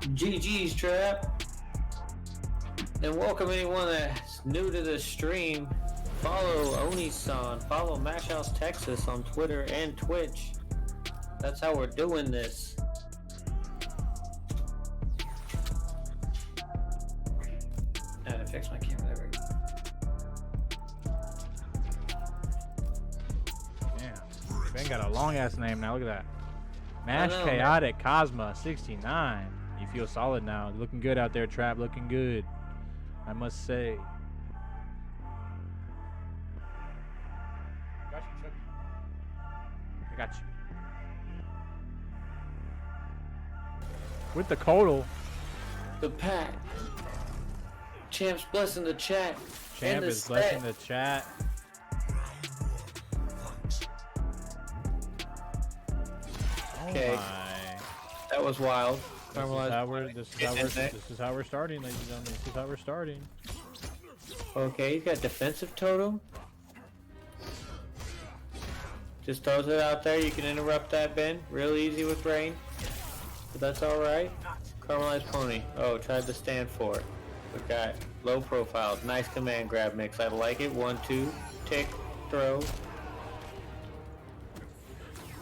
GG's Trap. And welcome anyone that's new to the stream. Follow Oni-san. Follow Mash House Texas on Twitter and Twitch. That's how we're doing this. I had to fix my camera. There we go. Damn. Ben got a long ass name now. Look at that. Mash Chaotic Cosma 69. You feel solid now. Looking good out there, Trap. Looking good, I must say. Got you, Chucky. I got you. With the Kotal. The pack. Champ's blessing the chat. Champ is blessing the chat. Okay. Oh that was wild. This is how we're starting, ladies and gentlemen. This is how we're starting. Okay, he's got defensive totem. Just throws it out there. You can interrupt that, Ben. Real easy with rain. But that's alright. CaramelizedPony. Oh, tried to stand for it. We got low profile. Nice command grab mix. I like it. 1, 2. Tick. Throw.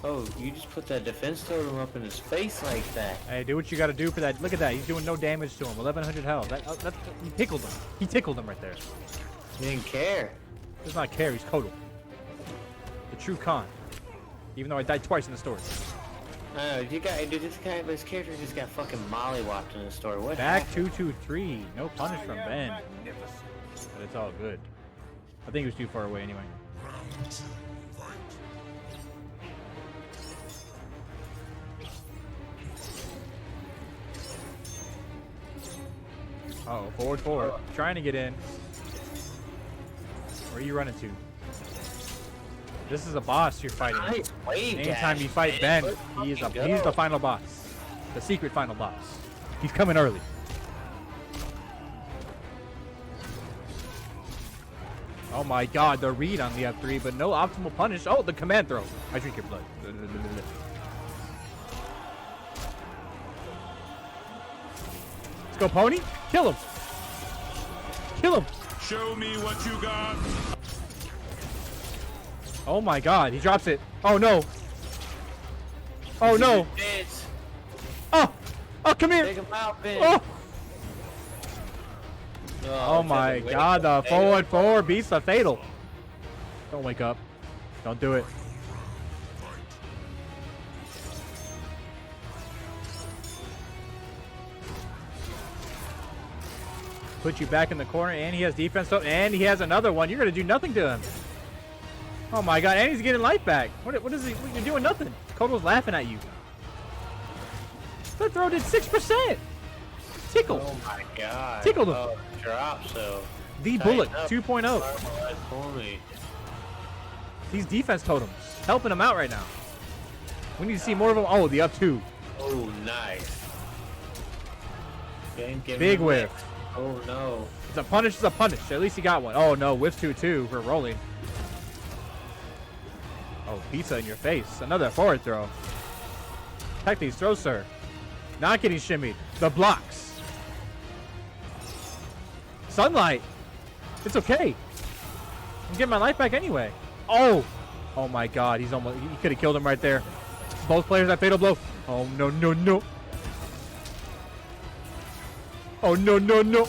Oh, you just put that defense totem up in his face like that. Hey, do what you gotta do for that. Look at that. He's doing no damage to him. 1100 health. He tickled him. He tickled him right there. He didn't care. He does not care. He's Kotal. The true Khan. Even though I died twice in the story. I know, this character just got fucking mollywopped in the story. What Back happened? 223. No punish from Ben. But it's all good. I think he was too far away anyway. Uh-oh, forward. Trying to get in. Where are you running to? This is a boss you're fighting. Nice wave Anytime dash, you fight man. Ben, he's the final boss. The secret final boss. He's coming early. Oh my god, the read on the F3, but no optimal punish. Oh, the command throw. I drink your blood. Let's go, Pony. Kill him. Kill him. Show me what you got. Oh my god, he drops it. Oh no. Oh no. Oh. Oh, come here. Take him out, Ben. Oh. Oh my god, the forward beats the fatal. Don't wake up. Don't do it. Put you back in the corner, and he has defense, and he has another one. You're gonna do nothing to him. Oh my god, and he's getting life back. What is he? You're doing nothing. Kotal's laughing at you. That throw did 6%. Tickle. Oh my god. Tickled him. Oh, drop so. The Bullet 2.0. These defense totems helping him out right now. We need to see more of them. Oh, the up 2. Oh, nice. Big whiff. Oh no. It's a punish. It's a punish. At least he got one. Oh no, whiff 2-2 for rolling. Oh, pizza in your face. Another forward throw. Heck these throws, sir. Not getting shimmied. The blocks. Sunlight. It's okay. I'm getting my life back anyway. Oh. Oh my god. He's almost. He could have killed him right there. Both players at fatal blow. Oh no no no. Oh no no no.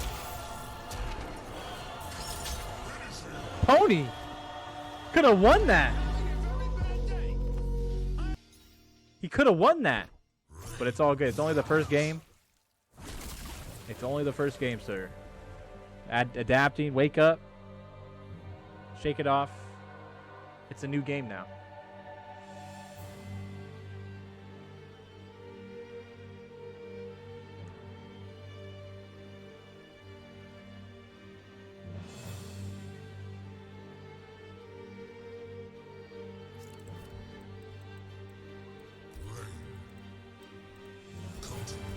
Pony could have won that. He could have won that. But it's all good. It's only the first game. It's only the first game, sir. Adapting. Wake up. Shake it off. It's a new game now.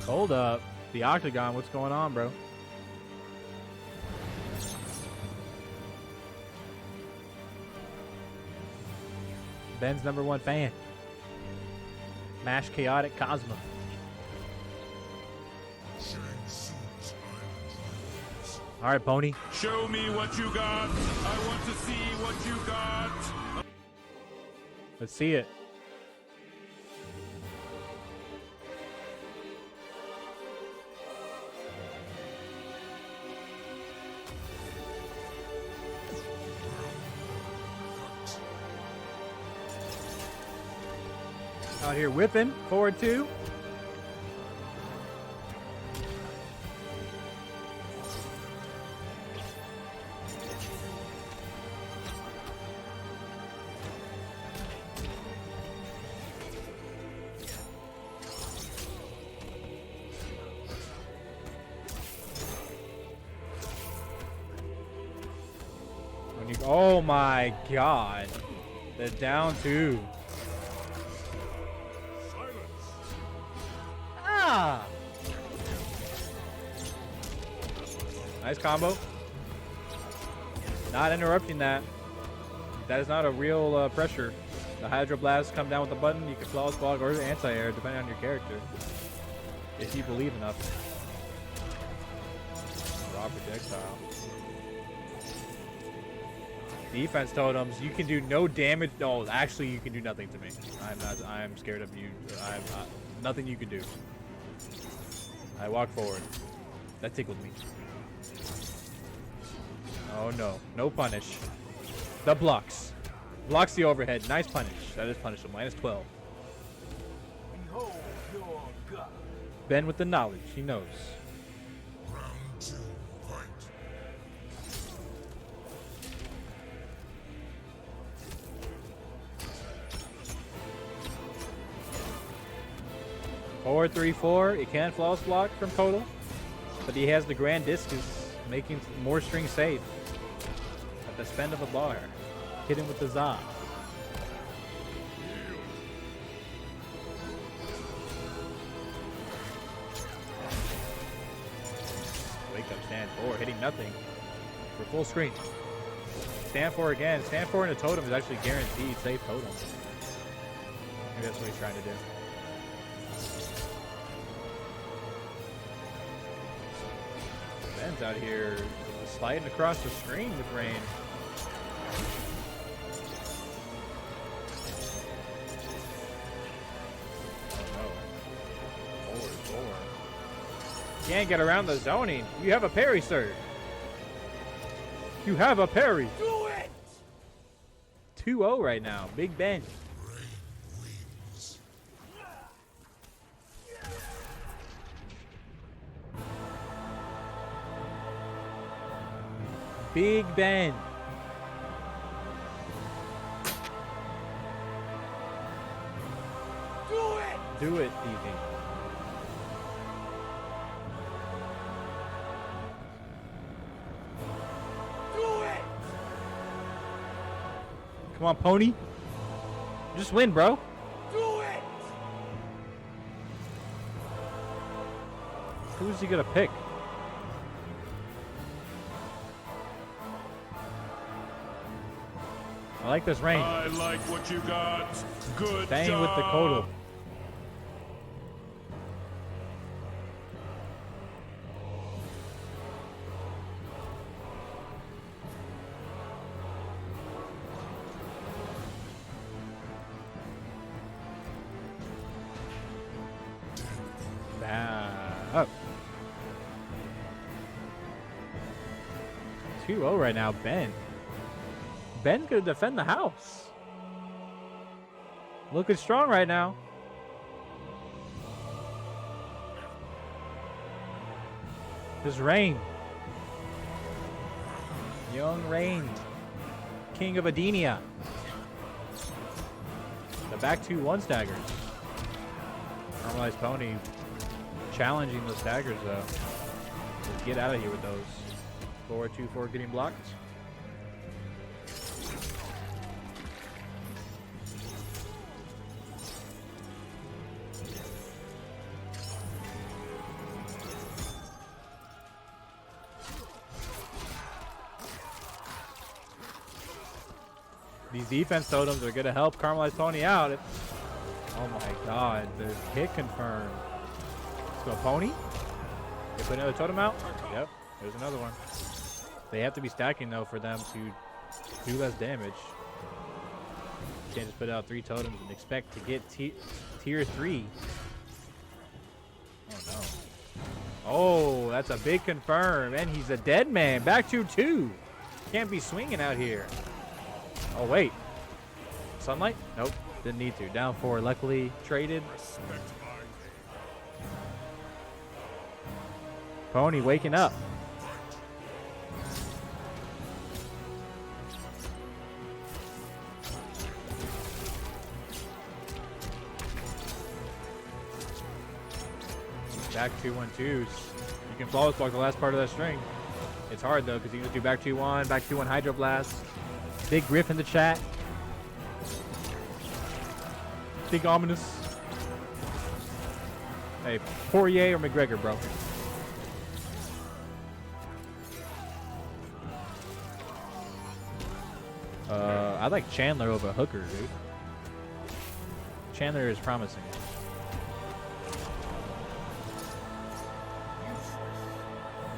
Hold up. The Octagon, what's going on, bro? Ben's #1 fan. Mash Chaotic Cosmo. All right, Pony. Show me what you got. I want to see what you got. Let's see it. Out here whipping. Forward 2. Oh my god. The down 2. Ah! Nice combo. Not interrupting that. That is not a real pressure. The Hydro Blast come down with the button. You can flawless block or anti-air depending on your character. If you believe enough. Raw projectile. Defense totems. You can do no damage. No, actually, you can do nothing to me. I'm scared of you. Nothing you can do. I walk forward. That tickled me. Oh no. No punish. The blocks. Blocks the overhead. Nice punish. That is punishable. -12. Ben with the knowledge. He knows. Round 2, fight. Forward 3-4. It can flawless block from Kotal, but he has the Grand Discus, making more string safe at the spend of a bar. Hit him with the Za. Wake up, stand 4, hitting nothing for full screen. Stand 4 again. Stand 4 in a totem is actually guaranteed safe totem. Maybe that's what he's trying to do. Ben's out here sliding across the screen with rain. Oh no. Forward. Can't get around the zoning. You have a parry, sir. You have a parry. Do it! 2-0 right now. Big Ben. Big Ben. Do it! Do it, Evie. Do it! Come on, Pony. Just win, bro. Do it! Who's he gonna pick? I like this rain. I like what you got. Good Staying job. with the Kotal. Up. 2-0 right now, Ben. Ben could defend the house. Looking strong right now. This Rain. Young Rain. King of Adenia. The back 2-1 staggers. Caramelized Pony challenging those staggers though. Just get out of here with those. 4-2-4 getting blocked. These defense totems are going to help Caramelized Pony out. Oh my god, the hit confirmed. Let's go, Pony. They put another totem out? Yep, there's another one. They have to be stacking, though, for them to do less damage. You can't just put out 3 totems and expect to get tier 3. Oh, no. Oh, that's a big confirm. And he's a dead man. Back to 2. Can't be swinging out here. Oh, wait. Sunlight? Nope. Didn't need to. Down 4. Luckily traded. Pony waking up. Back 2-1-2s. You can flawless block the last part of that string. It's hard though, because you can just do back 2-1, back 2-1 Hydro Blast. Big Griff in the chat. Big Ominous. Hey, Poirier or McGregor, bro? I like Chandler over Hooker, dude. Chandler is promising.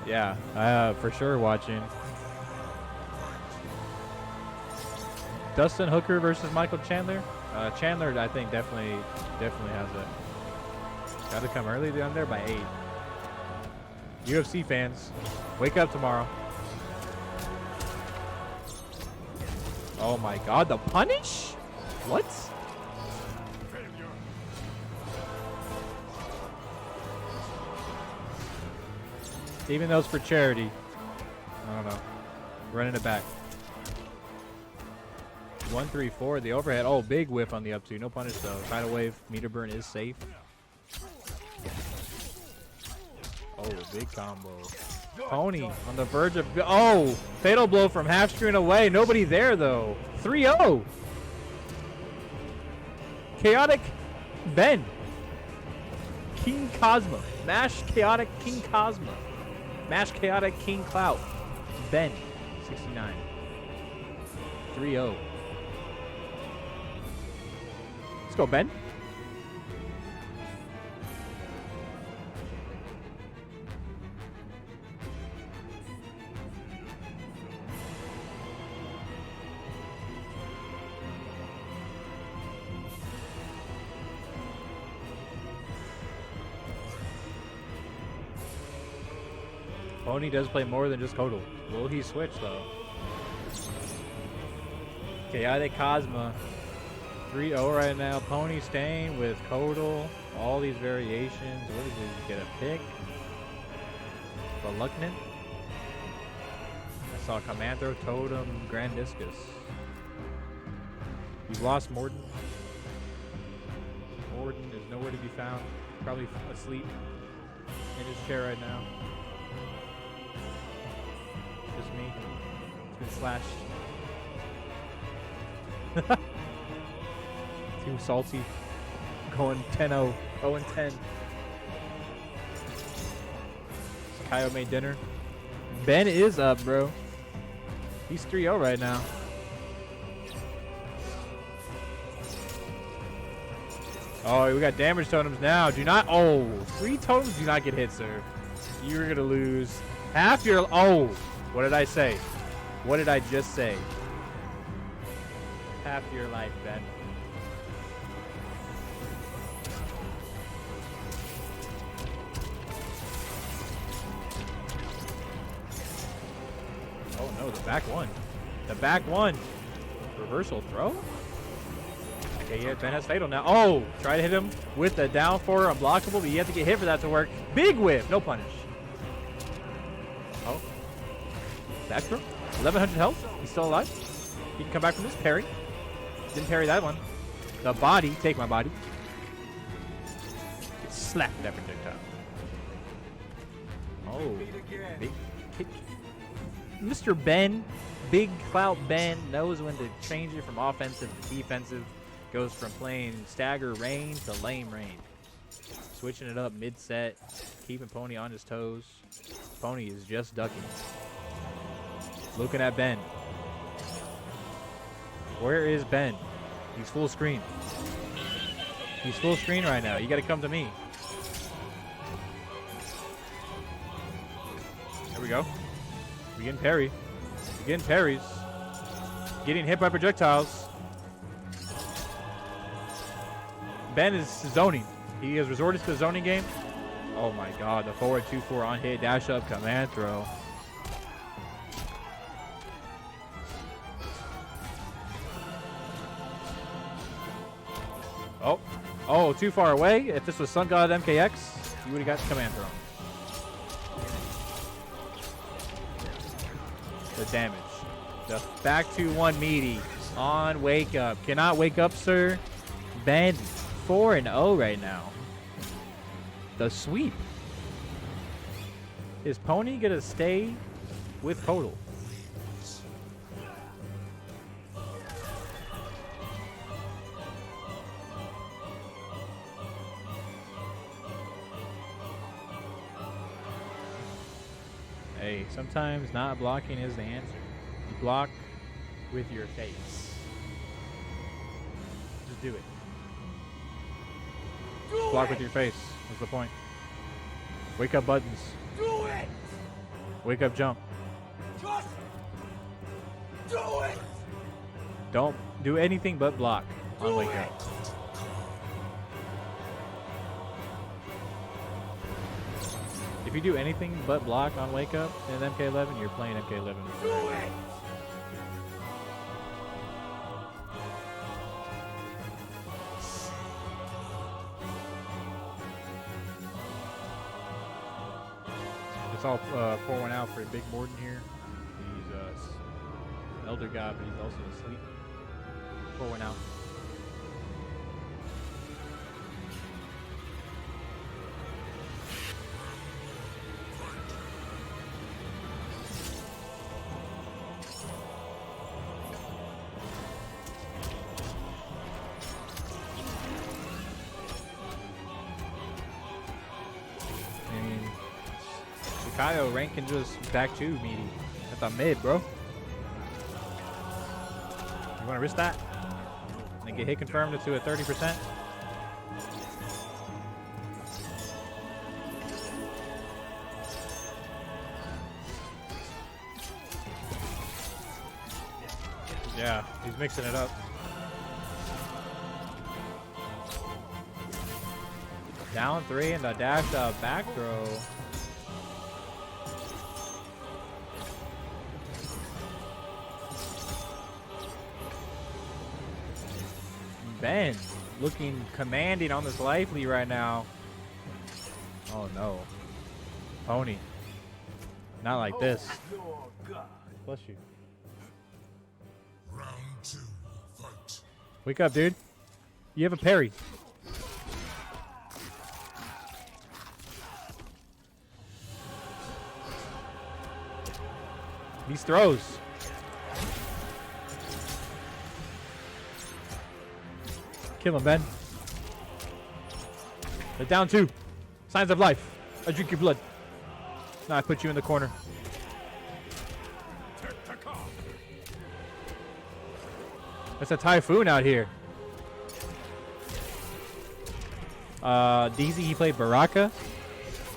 Yeah, for sure watching. Dustin Hooker versus Michael Chandler. Chandler, I think, definitely has it. Got to come early. They're on there by 8. UFC fans, wake up tomorrow. Oh my God, the punish? What? Even though it's for charity. I don't know. Running it back. 1-3-4, the overhead. Oh, big whiff on the up 2. No punish though. Tidal wave, meter burn is safe. Oh, big combo. Pony on the verge of. Oh, fatal blow from half screen away. Nobody there though. 3-0. Chaotic Ben. King Cosmo. Mash Chaotic King Cosmo. Mash Chaotic King Clout. Ben. 69. 3-0. Let's go, Ben. Pony does play more than just Kotal. Will he switch though? Chaotic Cosma. 3-0 right now. Pony staying with Kotal. All these variations. What is it? Get a pick. Reluctant. I saw Commandro, Totem, Grandiscus. You've lost Morden. Morden is nowhere to be found. Probably asleep in his chair right now. Just me. It's been slashed. Too salty. Going 10-0. 0-10. Kyle made dinner. Ben is up, bro. He's 3-0 right now. Oh, we got damage totems now. Do not. Oh, 3 totems do not get hit, sir. You're going to lose half your. Oh, what did I say? What did I just say? Half your life, Ben. Oh no, the back one. The back one. Reversal throw? Okay, yeah, Ben has fatal now. Oh, try to hit him with the down 4 unblockable, but you have to get hit for that to work. Big whiff, no punish. Oh. Back throw. 1100 health. He's still alive. He can come back from this parry. Didn't parry that one. The body, take my body. Get slapped that projectile. Oh, big kick. Mr. Ben, Big Clout Ben, knows when to change it from offensive to defensive. Goes from playing stagger rain to lame rain. Switching it up mid-set, keeping Pony on his toes. Pony is just ducking. Looking at Ben. Where is Ben? He's full screen. He's full screen right now. You got to come to me. we go. We getting parry. We getting parries. Getting hit by projectiles. Ben is zoning. He has resorted to the zoning game. Oh my god, the forward 2-4 on hit, dash up, command throw. Oh, too far away. If this was Sun God MKX, you would have got the command throw. The damage. The back to 1 meaty on wake up. Cannot wake up, sir. Ben 4-0 right now. The sweep. Is Pony gonna stay with Kotal? Hey, sometimes not blocking is the answer. You block with your face. Just do it. Block with your face. What's the point? Wake up buttons. Do it! Wake up jump. Just do it! Don't do anything but block on wake up. If you do anything but block on wake up in MK11, you're playing MK11. Do it! It's all pour one out for Big Morden here. He's an elder god, but he's also asleep. Pour one out. Kyle rank can just back to meaty at the mid, bro. You want to risk that? And then get hit confirmed to a 30%? Yeah, he's mixing it up. Down 3 and the dash back throw. Ben looking commanding on this lively right now. Oh no. Pony. Not like this. Bless you. Round 2, fight. Wake up, dude. You have a parry. These throws. Kill him, Ben. They're down 2. Signs of life. I drink your blood. Now I put you in the corner. It's a typhoon out here. DZ, he played Baraka.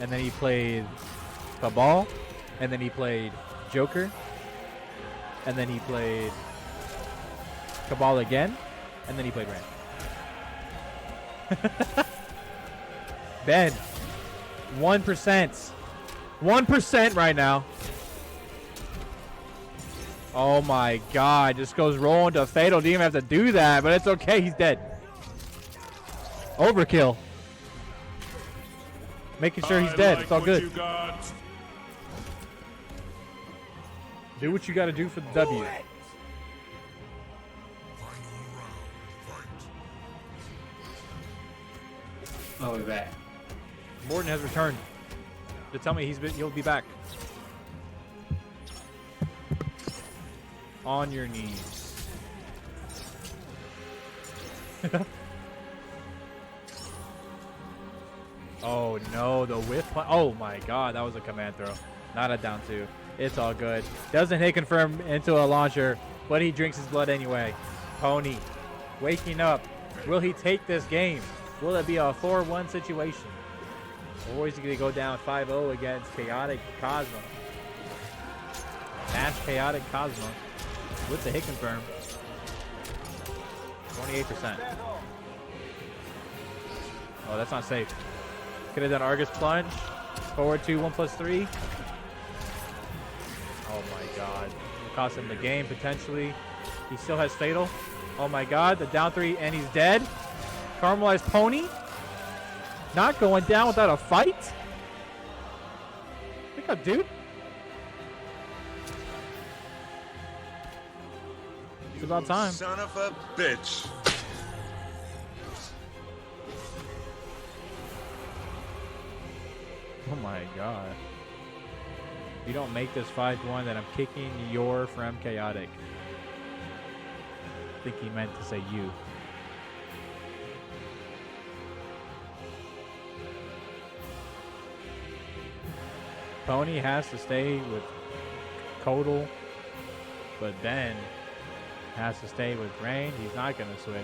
And then he played Cabal. And then he played Joker. And then he played Cabal again. And then he played Rand. Ben, 1%. 1% right now. Oh my god, just goes rolling to fatal. Didn't even have to do that, but it's okay, he's dead. Overkill. Making sure he's dead, it's all good. Do what you gotta do for the W. Oh, we're back. Morden has returned to tell me he'll be back. On your knees. Oh no, the whiff. Oh my god, that was a command throw. Not a down 2. It's all good. Doesn't hit confirm into a launcher, but he drinks his blood anyway. Pony waking up. Will he take this game? Will it be a 4-1 situation? Or is he going to go down 5-0 against Chaotic Cosmo? Match Chaotic Cosmo with the hit confirm. 28%. Oh, that's not safe. Could have done Argus Plunge. Forward 2, 1+3. Oh my god. It cost him the game potentially. He still has Fatal. Oh my god. The down 3 and he's dead. Caramelized Pony. Not going down without a fight. Pick up, dude. It's about time. Son of a bitch. Oh my god. If you don't make this 5-1, then I'm kicking your from Chaotic. I think he meant to say you. Pony has to stay with Kotal, but Ben has to stay with Rain. He's not going to switch.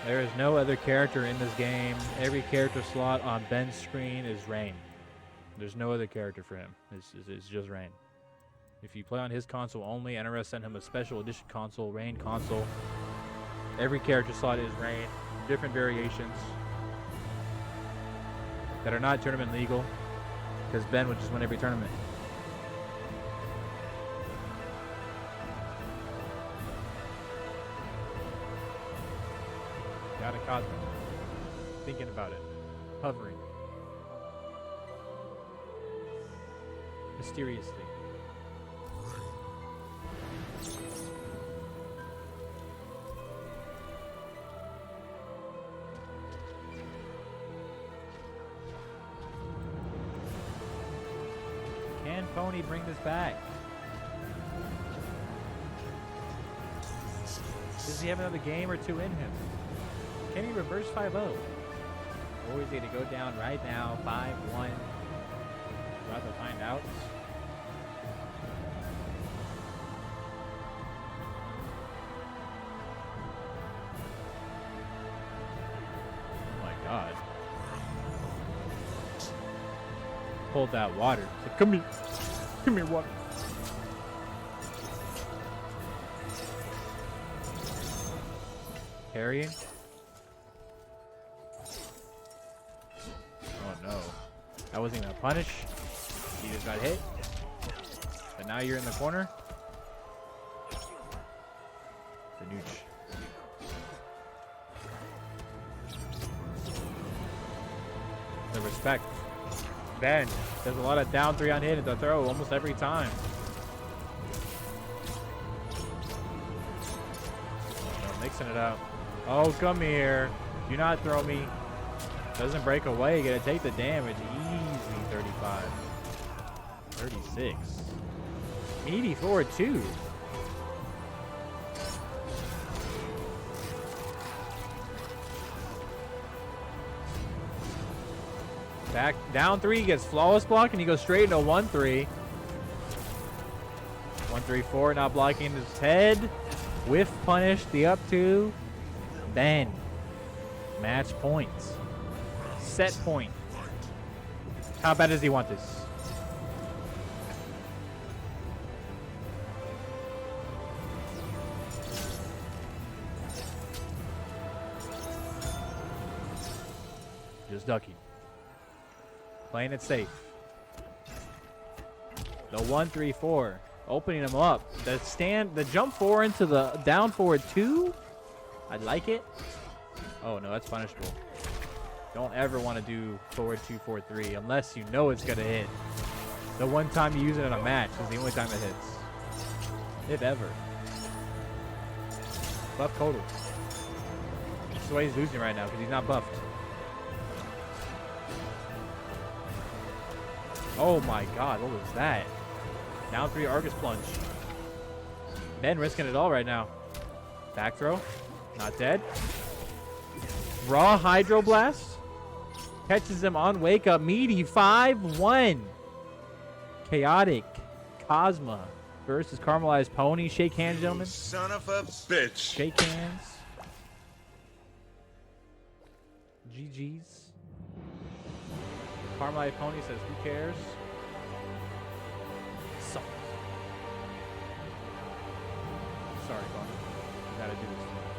There is no other character in this game. Every character slot on Ben's screen is Rain. There's no other character for him. It's just Rain. If you play on his console only, NRS sent him a special edition console, Rain console. Every character slot is Rain. Different variations that are not tournament legal, because Ben would just win every tournament. Got a Cosmo. Thinking about it. Hovering. Mysteriously. Can Pony bring this back? Does he have another game or two in him? Can he reverse 5-0? Or is he to go down right now, 5-1? About to find out. Oh my god. Pulled that water. Said, come here. Come here, water. Carrying. Oh no. That wasn't even a punish. You just got hit. But now you're in the corner. The nooch. The respect. Ben does a lot of down 3 on hit at the throw almost every time. Oh, mixing it up. Oh, come here. Do not throw me. Doesn't break away. You gotta take the damage. Easy 35. 36. Meaty forward 2. Back down 3, gets flawless block, and he goes straight into 1-3. 1-3-4, not blocking his head. Whiff punish, the up 2. Ben. Match points. Set point. How bad does he want this? Just ducking. Playing it safe. The 1-3-4. Opening him up. The jump 4 into the down forward 2. I like it. Oh no, that's punishable. Don't ever want to do forward 2-4-3 unless you know it's gonna hit. The one time you use it in a match is the only time it hits. If ever. Buff Kotal. That's the way he's losing right now because he's not buffed. Oh my god, what was that? Down 3 Argus Plunge. Ben risking it all right now. Back throw. Not dead. Raw Hydro Blast. Catches him on wake up. Meaty 5-1. Chaotic Cosma versus Caramelized Pony. Shake hands, gentlemen. Son of a bitch. Shake hands. GG's. Caramelized Pony says, who cares? Sorry, Connor. You gotta do this.